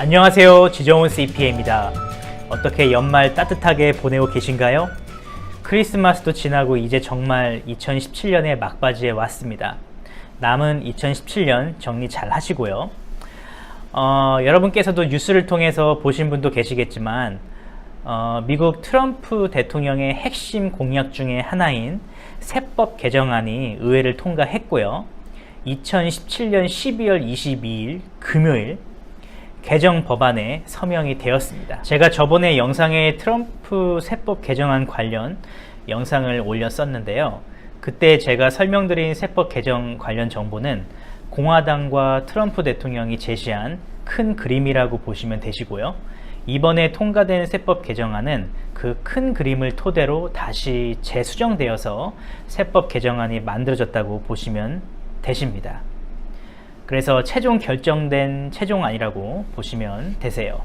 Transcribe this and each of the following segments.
안녕하세요. 지정훈 CPA입니다. 어떻게 연말 따뜻하게 보내고 계신가요? 크리스마스도 지나고 이제 정말 2017년의 막바지에 왔습니다. 남은 2017년 정리 잘 하시고요. 여러분께서도 뉴스를 통해서 보신 분도 계시겠지만 미국 트럼프 대통령의 핵심 공약 중에 하나인 세법 개정안이 의회를 통과했고요. 2017년 12월 22일 금요일 개정 법안에 서명이 되었습니다. 제가 저번에 영상에 트럼프 세법 개정안 관련 영상을 올렸었는데요. 그때 제가 설명드린 세법 개정 관련 정보는 공화당과 트럼프 대통령이 제시한 큰 그림이라고 보시면 되시고요. 이번에 통과된 세법 개정안은 그 큰 그림을 토대로 다시 재수정되어서 세법 개정안이 만들어졌다고 보시면 되십니다. 그래서 최종 결정된 최종안이라고 보시면 되세요.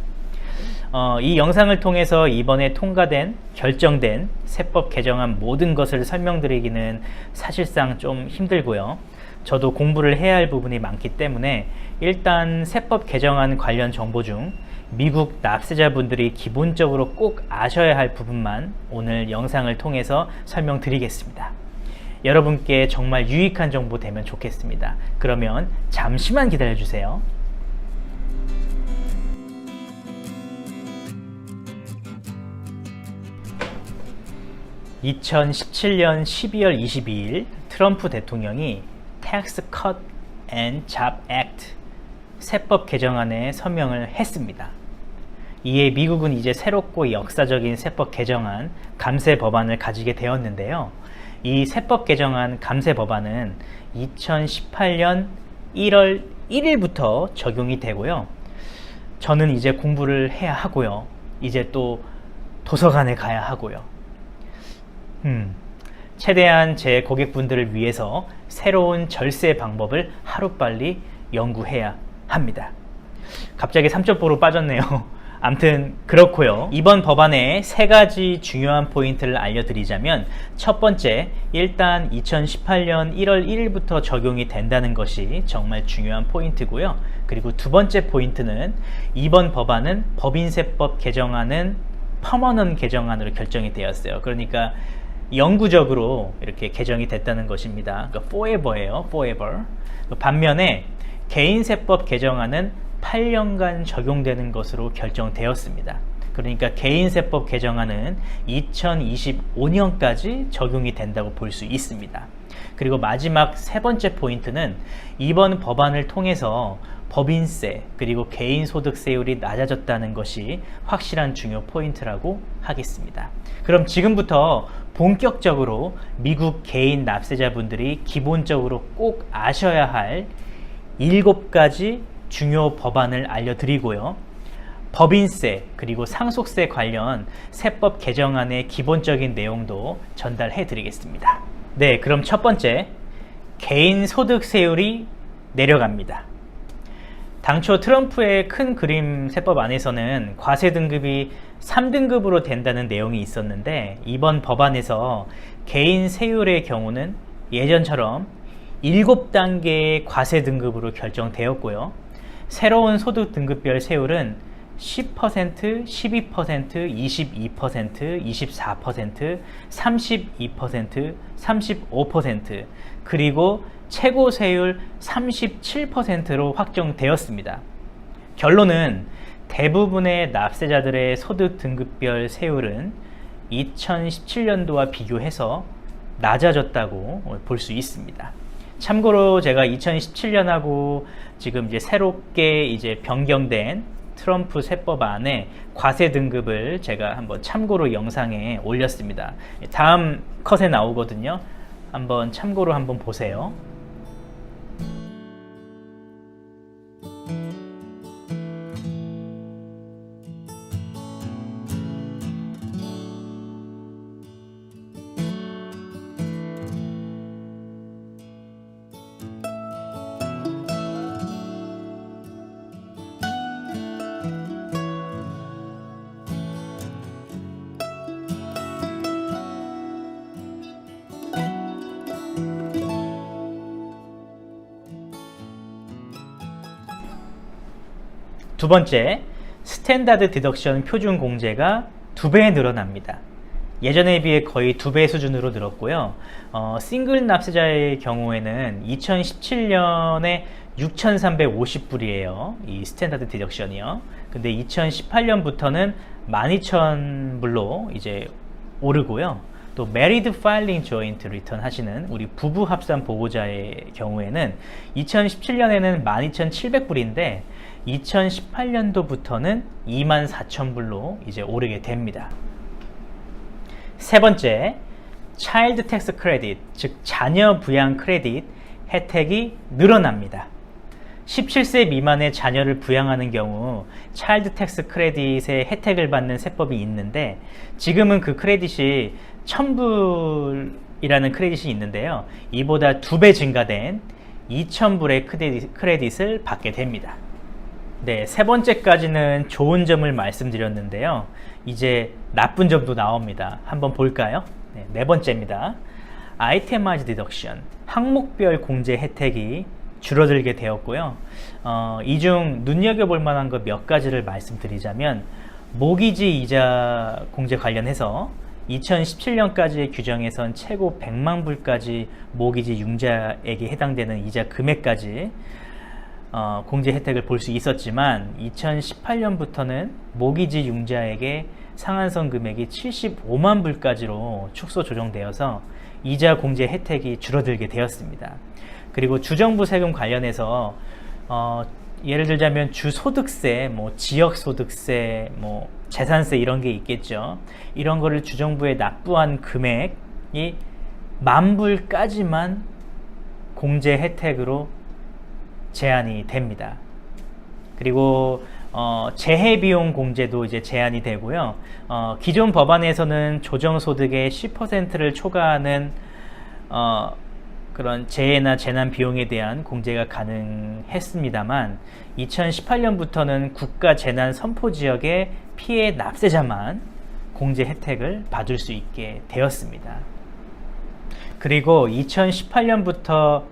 이 영상을 통해서 이번에 통과된 결정된 세법 개정안 모든 것을 설명드리기는 사실상 좀 힘들고요. 저도 공부를 해야 할 부분이 많기 때문에 일단 세법 개정안 관련 정보 중 미국 납세자분들이 기본적으로 꼭 아셔야 할 부분만 오늘 영상을 통해서 설명드리겠습니다. 여러분께 정말 유익한 정보 되면 좋겠습니다. 그러면 잠시만 기다려주세요. (2017년 12월 22일) 트럼프 대통령이 Tax Cut and Job Act 세법 개정안에 서명을 했습니다. 이에 미국은 이제 새롭고 역사적인 세법 개정안 감세 법안을 가지게 되었는데요. 이 세법 개정안 감세 법안은 2018년 1월 1일부터 적용이 되고요. 저는 이제 공부를 해야 하고요. 이제 또 도서관에 가야 하고요. 최대한 제 고객분들을 위해서 새로운 절세 방법을 하루빨리 연구해야 합니다. 갑자기 3.5로 빠졌네요. 아무튼 그렇고요. 이번 법안에 세 가지 중요한 포인트를 알려드리자면 첫 번째, 일단 2018년 1월 1일부터 적용이 된다는 것이 정말 중요한 포인트고요. 그리고 두 번째 포인트는 이번 법안은 법인세법 개정안은 퍼머넌트 개정안으로 결정이 되었어요. 그러니까 영구적으로 이렇게 개정이 됐다는 것입니다. 그러니까 forever예요. forever. 반면에 개인세법 개정안은 8년간 적용되는 것으로 결정되었습니다. 그러니까 개인세법 개정안은 2025년까지 적용이 된다고 볼 수 있습니다. 그리고 마지막 세 번째 포인트는 이번 법안을 통해서 법인세 그리고 개인소득세율이 낮아졌다는 것이 확실한 중요 포인트라고 하겠습니다. 그럼 지금부터 본격적으로 미국 개인 납세자분들이 기본적으로 꼭 아셔야 할 7가지 중요 법안을 알려드리고요. 법인세 그리고 상속세 관련 세법 개정안의 기본적인 내용도 전달해 드리겠습니다. 네, 그럼 첫 번째, 개인소득세율이 내려갑니다. 당초 트럼프의 큰 그림 세법 안에서는 과세 등급이 3등급으로 된다는 내용이 있었는데 이번 법안에서 개인 세율의 경우는 예전처럼 7단계의 과세 등급으로 결정되었고요. 새로운 소득 등급별 세율은 10%, 12%, 22%, 24%, 32%, 35% 그리고 최고 세율 37%로 확정되었습니다. 결론은 대부분의 납세자들의 소득 등급별 세율은 2017년도와 비교해서 낮아졌다고 볼 수 있습니다. 참고로 제가 2017년하고 지금 이제 새롭게 이제 변경된 트럼프 세법안의 과세 등급을 제가 한번 참고로 영상에 올렸습니다. 다음 컷에 나오거든요. 한번 참고로 한번 보세요. 두 번째, 스탠다드 디덕션 표준 공제가 2배 늘어납니다. 예전에 비해 거의 2배 수준으로 늘었고요. 싱글 납세자의 경우에는 2017년에 6,350불이에요. 이 스탠다드 디덕션이요. 근데 2018년부터는 12,000불로 이제 오르고요. 또 메리드 파일링 조인트 리턴 하시는 우리 부부 합산 보고자의 경우에는 2017년에는 12,700불인데 2018년도부터는 24,000불로 이제 오르게 됩니다. 세 번째, 차일드 텍스 크레딧, 즉 자녀 부양 크레딧 혜택이 늘어납니다. 17세 미만의 자녀를 부양하는 경우 차일드 텍스 크레딧의 혜택을 받는 세법이 있는데 지금은 그 크레딧이 1,000불이라는 크레딧이 있는데요. 이보다 2배 증가된 2,000불의 크레딧을 받게 됩니다. 네, 세 번째까지는 좋은 점을 말씀드렸는데요. 이제 나쁜 점도 나옵니다. 한번 볼까요? 네 번째입니다. 아이템마이즈 디덕션, 항목별 공제 혜택이 줄어들게 되었고요. 이 중 눈여겨볼 만한 것 몇 가지를 말씀드리자면 모기지 이자 공제 관련해서 2017년까지의 규정에선 최고 100만 불까지 모기지 융자액에 해당되는 이자 금액까지 공제 혜택을 볼 수 있었지만 2018년부터는 모기지 융자액의 상한선 금액이 75만 불까지로 축소 조정되어서 이자 공제 혜택이 줄어들게 되었습니다. 그리고 주정부 세금 관련해서 예를 들자면 주소득세, 지역소득세, 재산세 이런 게 있겠죠. 이런 거를 주정부에 납부한 금액이 10,000불까지만 공제 혜택으로 제한이 됩니다. 그리고 재해비용 공제도 이제 제한이 되고요. 기존 법안에서는 조정소득의 10%를 초과하는 그런 재해나 재난 비용에 대한 공제가 가능했습니다만 2018년부터는 국가 재난 선포 지역의 피해 납세자만 공제 혜택을 받을 수 있게 되었습니다. 그리고 2018년부터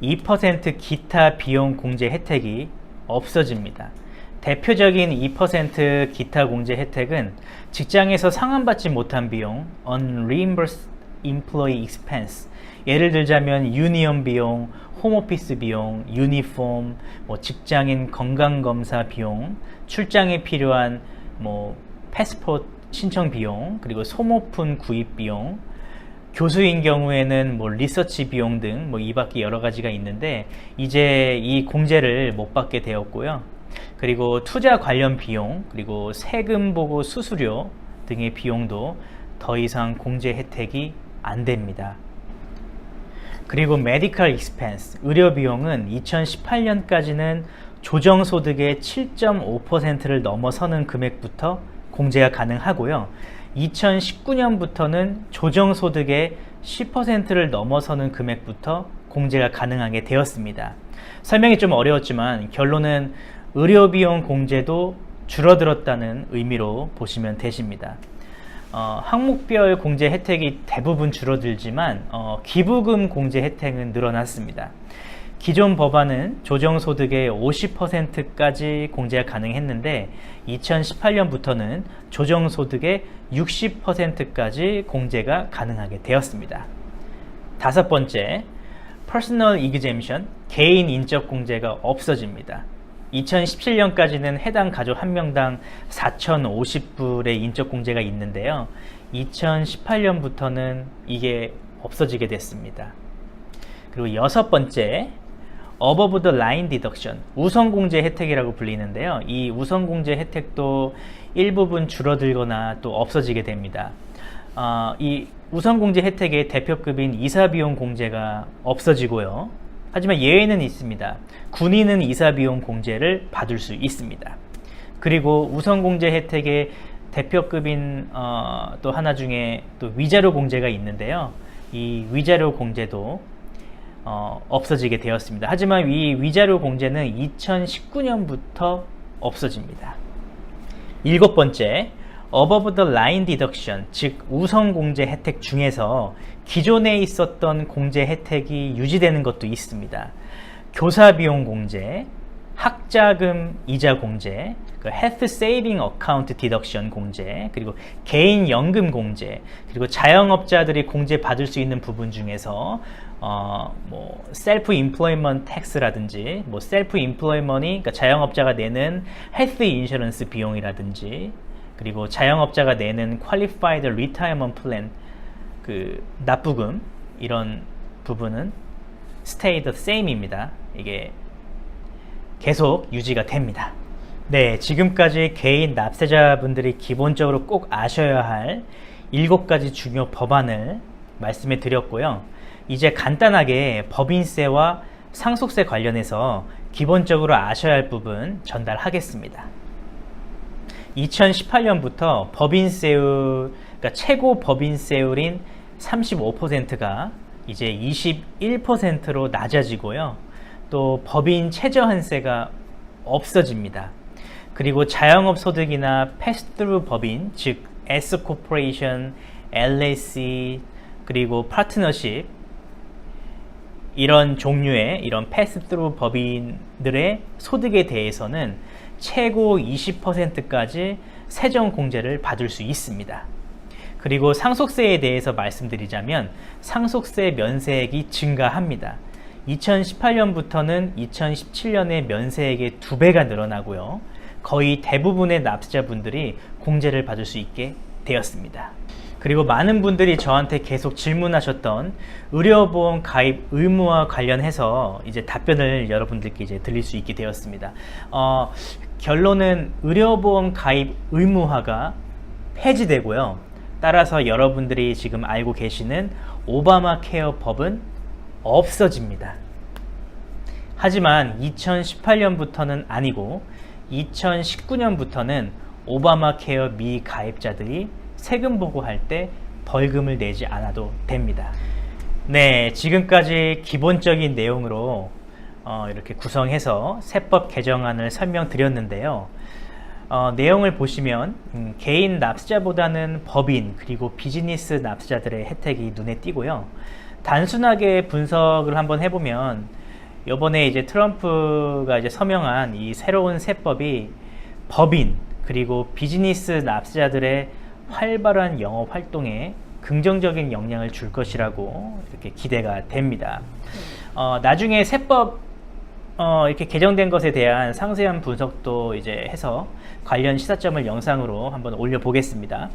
2% 기타 비용 공제 혜택이 없어집니다. 대표적인 2% 기타 공제 혜택은 직장에서 상환받지 못한 비용, unreimbursed employee expense, 예를 들자면 유니온 비용, 홈오피스 비용, 유니폼, 직장인 건강검사 비용, 출장에 필요한 패스포트 신청 비용, 그리고 소모품 구입 비용, 교수인 경우에는 리서치 비용 등 이 밖에 여러 가지가 있는데 이제 이 공제를 못 받게 되었고요. 그리고 투자 관련 비용, 그리고 세금 보고 수수료 등의 비용도 더 이상 공제 혜택이 안 됩니다. 그리고 메디컬 익스펜스, 의료 비용은 2018년까지는 조정소득의 7.5%를 넘어서는 금액부터 공제가 가능하고요. 2019년부터는 조정소득의 10%를 넘어서는 금액부터 공제가 가능하게 되었습니다. 설명이 좀 어려웠지만 결론은 의료비용 공제도 줄어들었다는 의미로 보시면 되십니다. 항목별 공제 혜택이 대부분 줄어들지만 기부금 공제 혜택은 늘어났습니다. 기존 법안은 조정소득의 50%까지 공제가 가능했는데 2018년부터는 조정소득의 60%까지 공제가 가능하게 되었습니다. 다섯 번째, Personal Exemption, 개인 인적 공제가 없어집니다. 2017년까지는 해당 가족 한 명당 4,050불의 인적 공제가 있는데요. 2018년부터는 이게 없어지게 됐습니다. 그리고 여섯 번째, Above the Line Deduction, 우선공제 혜택이라고 불리는데요. 이 우선공제 혜택도 일부분 줄어들거나 또 없어지게 됩니다. 이 우선공제 혜택의 대표급인 이사비용 공제가 없어지고요. 하지만 예외는 있습니다. 군인은 이사비용 공제를 받을 수 있습니다. 그리고 우선공제 혜택의 대표급인 또 하나 중에 또 위자료 공제가 있는데요. 이 위자료 공제도 없어지게 되었습니다. 하지만 이 위자료 공제는 2019년부터 없어집니다. 일곱 번째, Above the Line Deduction, 즉 우선공제 혜택 중에서 기존에 있었던 공제 혜택이 유지되는 것도 있습니다. 교사비용 공제, 학자금 이자 공제, 그 Health Saving Account Deduction 공제, 그리고 개인 연금 공제, 그리고 자영업자들이 공제 받을 수 있는 부분 중에서 뭐 셀프 임플로이먼트 텍스라든지, 뭐 셀프 임플로이먼이 그러니까 자영업자가 내는 헬스 인슈런스 비용이라든지, 그리고 자영업자가 내는 퀄리파이드 리타이어먼트 플랜 그 납부금, 이런 부분은 stay the same입니다. 이게 계속 유지가 됩니다. 네, 지금까지 개인 납세자분들이 기본적으로 꼭 아셔야 할 7가지 중요 법안을 말씀해 드렸고요. 이제 간단하게 법인세와 상속세 관련해서 기본적으로 아셔야 할 부분 전달하겠습니다. 2018년부터 그러니까 최고 법인세율인 35%가 이제 21%로 낮아지고요. 또 법인 최저한세가 없어집니다. 그리고 자영업 소득이나 패스트루 법인, 즉 S 코퍼레이션, LLC, 그리고 파트너십, 이런 종류의 이런 패스트루 법인들의 소득에 대해서는 최고 20%까지 세전 공제를 받을 수 있습니다. 그리고 상속세에 대해서 말씀드리자면 상속세 면세액이 증가합니다. 2018년부터는 2017년의 면세액의 2배가 늘어나고요. 거의 대부분의 납세자분들이 공제를 받을 수 있게 되었습니다. 그리고 많은 분들이 저한테 계속 질문하셨던 의료보험 가입 의무와 관련해서 이제 답변을 여러분들께 이제 드릴 수 있게 되었습니다. 결론은 의료보험 가입 의무화가 폐지되고요. 따라서 여러분들이 지금 알고 계시는 오바마 케어 법은 없어집니다. 하지만 2018년부터는 아니고 2019년부터는 오바마 케어 미가입자들이 세금 보고할 때 벌금을 내지 않아도 됩니다. 네, 지금까지 기본적인 내용으로 이렇게 구성해서 세법 개정안을 설명드렸는데요. 내용을 보시면 개인 납세자보다는 법인 그리고 비즈니스 납세자들의 혜택이 눈에 띄고요. 단순하게 분석을 한번 해보면 이번에 이제 트럼프가 이제 서명한 이 새로운 세법이 법인 그리고 비즈니스 납세자들의 활발한 영업 활동에 긍정적인 영향을 줄 것이라고 이렇게 기대가 됩니다. 나중에 세법 이렇게 개정된 것에 대한 상세한 분석도 이제 해서 관련 시사점을 영상으로 한번 올려보겠습니다.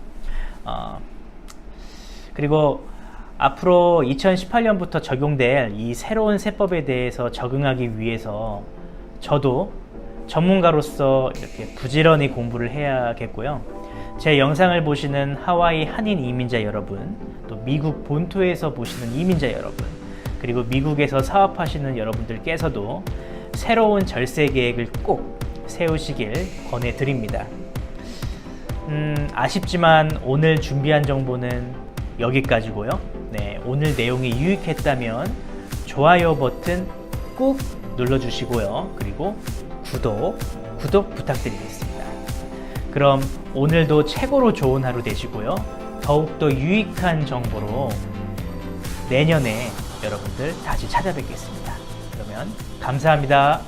그리고 앞으로 2018년부터 적용될 이 새로운 세법에 대해서 적응하기 위해서 저도 전문가로서 이렇게 부지런히 공부를 해야겠고요. 제 영상을 보시는 하와이 한인 이민자 여러분, 또 미국 본토에서 보시는 이민자 여러분, 그리고 미국에서 사업하시는 여러분들께서도 새로운 절세 계획을 꼭 세우시길 권해드립니다. 아쉽지만 오늘 준비한 정보는 여기까지고요. 네, 오늘 내용이 유익했다면 좋아요 버튼 꾹 눌러주시고요. 그리고 구독 부탁드리겠습니다. 그럼 오늘도 최고로 좋은 하루 되시고요. 더욱더 유익한 정보로 내년에 여러분들 다시 찾아뵙겠습니다. 그러면 감사합니다.